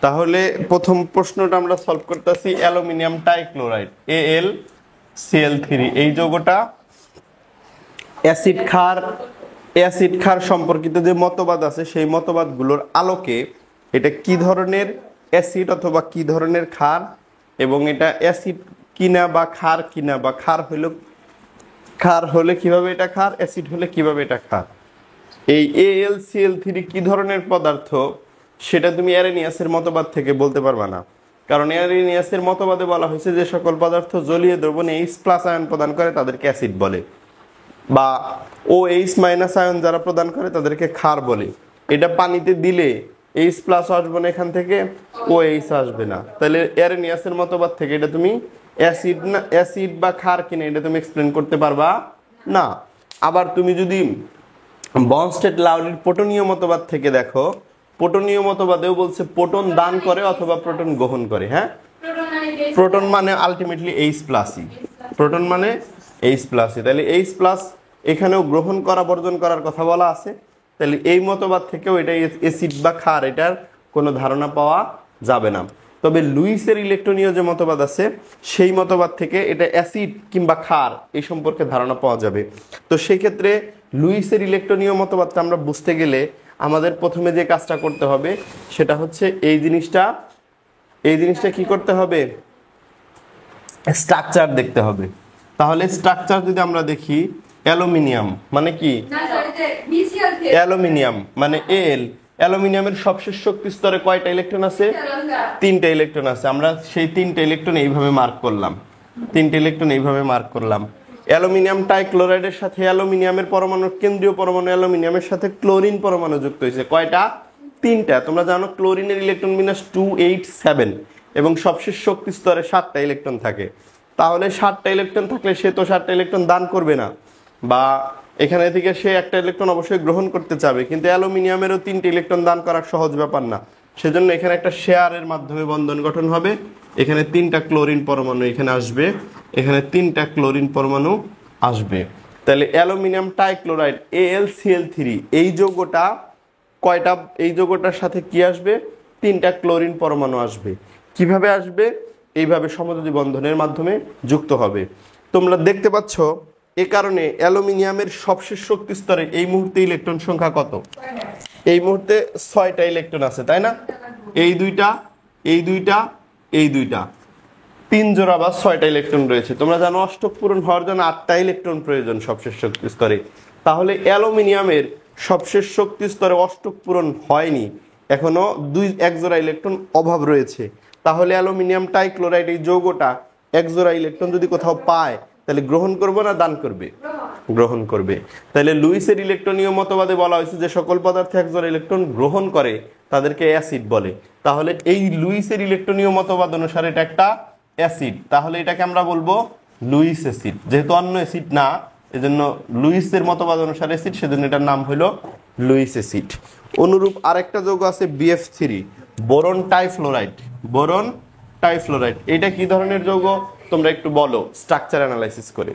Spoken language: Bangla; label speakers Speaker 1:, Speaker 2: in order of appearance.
Speaker 1: তাহলে প্রথম প্রশ্নটা আমরা সলভ করতেছি অ্যালুমিনিয়াম টাইক্লোরাইড AlCl3 এই যৌগটা অ্যাসিড ক্ষার সম্পর্কিত যে মতবাদ আছে সেই মতবাদগুলোর আলোকে এটা কি ধরনের অ্যাসিড অথবা কি ধরনের ক্ষার এবং এটা অ্যাসিড কিনা বা ক্ষার কিনা বা ক্ষার হলে কিভাবে এটা ক্ষার, অ্যাসিড হলে কিভাবে এটা ক্ষার, এই AlCl3 কি ধরনের পদার্থ সেটা তুমি অ্যারেনিয়াসের মতবাদ থেকে বলতে পারবা না। কারণ অ্যারেনিয়াসের মতবাদে বলা হয়েছে যে সকল পদার্থ জলীয় দ্রবণে H+ আয়ন প্রদান করে তাদেরকে অ্যাসিড বলে, বা OH- আয়ন যারা প্রদান করে তাদেরকে ক্ষার বলে। এটা পানিতে দিলে H+ আসবে না, এখান থেকে OH আসবে না। তাহলে অ্যারেনিয়াসের মতবাদ থেকে এটা তুমি অ্যাসিড বা ক্ষার কিনা এটা তুমি এক্সপ্লেন করতে পারবা না। আবার তুমি যদি বর্নস্টেড-লাউরির পোটনীয় মতবাদ থেকে দেখো, পোটনীয় মতবাদেও বলছে প্রোটন দান করে অথবা প্রোটন গ্রহণ করে। হ্যাঁ, প্রোটন মানে আলটিমেটলি H+ই, প্রোটন মানে H+ই। তাহলে H+ এখানেও গ্রহণ করা বর্জন করার কথা বলা আছে। তাহলে এই মতবাদ থেকেও এটা অ্যাসিড বা ক্ষার এটার কোনো ধারণা পাওয়া যাবে না। তবে লুইসের ইলেকট্রনীয় যে মতবাদ আছে সেই মতবাদ থেকে এটা অ্যাসিড কিংবা ক্ষার এই সম্পর্কে ধারণা পাওয়া যাবে। তো সেই ক্ষেত্রে লুইসের ইলেকট্রনীয় মতবাদটা আমরা বুঝতে গেলে আমাদের প্রথমে যে কাজটা করতে হবে সেটা হচ্ছে এই জিনিসটা কি করতে হবে, স্ট্রাকচার দেখতে হবে। তাহলে স্ট্রাকচার যদি আমরা দেখি, অ্যালুমিনিয়াম মানে কি, অ্যালুমিনিয়াম মানে Al, অ্যালুমিনিয়ামের সবশেষ শক্তি স্তরে কয়টা ইলেকট্রন আছে? 3টা ইলেকট্রন আছে। আমরা সেই 3টা ইলেকট্রন এইভাবে মার্ক করলাম। অ্যালুমিনিয়াম টাইক্লোরাইডের সাথে অ্যালুমিনিয়ামের পরমাণু, কেন্দ্রীয় পরমাণু অ্যালুমিনিয়ামের সাথে ক্লোরিন পরমাণু যুক্ত হয়েছে। কয়টা? 3টা। তোমরা জানো ক্লোরিনের ইলেকট্রন বিন্যাস 287 এবং সবশেষ শক্তি স্তরে 7টা ইলেকট্রন থাকে। তাহলে 7টা ইলেকট্রন থাকলে সে তো 7টা ইলেকট্রন দান করবে না, বা এখানে থেকে সে একটা ইলেকট্রন অবশ্যই গ্রহণ করতে চাবে, কিন্তু অ্যালুমিনিয়ামেরও 3টা ইলেকট্রন দান করা সহজ ব্যাপার না। সেজন্য এখানে একটা শেয়ারের মাধ্যমে বন্ধন গঠন হবে। এখানে 3টা ক্লোরিন পরমাণু এখানে আসবে, এখানে 3টা ক্লোরিন পরমাণু আসবে। তাহলে অ্যালুমিনিয়াম টাইক্লোরাইড AlCl3 এই যৌগটা কয়টা, এই যৌগটার সাথে কি আসবে? 3টা ক্লোরিন পরমাণু আসবে। কিভাবে আসবে? এইভাবে সমযোজী বন্ধনের মাধ্যমে যুক্ত হবে। তোমরা দেখতে পাচ্ছ এ কারণে অ্যালুমিনিয়ামের সবশেষ শক্তি স্তরে এই মুহূর্তে ইলেকট্রন সংখ্যা কত? এই মুহূর্তে 6টা ইলেকট্রন আছে, তাই না? এই দুইটা, 3 জোড়া বা 6টা ইলেকট্রন রয়েছে। তোমরা জানো অষ্টক পূরণ হওয়ার জন্য 8টা ইলেকট্রন প্রয়োজন সবশেষ শক্তি স্তরে। তাহলে অ্যালুমিনিয়ামের সবশেষ শক্তি স্তরে অষ্টক পূরণ হয়নি, এখনো 1 জোড়া ইলেকট্রন অভাব রয়েছে। তাহলে অ্যালুমিনিয়াম টাইক্লোরাইড এই যৌগটা 1 জোড়া ইলেকট্রন যদি কোথাও পায় তাহলে গ্রহণ করবে না দান করবে? গ্রহণ করবে। তাহলে লুইসের ইলেকট্রনীয় মতবাদে বলা হয়েছে যে সকল পদার্থে 1 জোড়া ইলেকট্রন গ্রহণ করে তাদেরকে অ্যাসিড বলে। তাহলে এই লুইসের ইলেকট্রনীয় মতবাদ অনুসারে এটা একটা অ্যাসিড। তাহলে এটাকে আমরা বলবো লুইস অ্যাসিড। যেহেতু অন্য অ্যাসিড না, এজন্য লুইসের মতবাদ অনুসারে অ্যাসিড, সেজন্য এটার নাম হলো লুইস অ্যাসিড। অনুরূপ আরেকটা যৌগ আছে BF3, বোরন টাইফ্লোরাইড। এটা কি ধরনের যৌগ তোমরা একটু বলো স্ট্রাকচার অ্যানালাইসিস করে।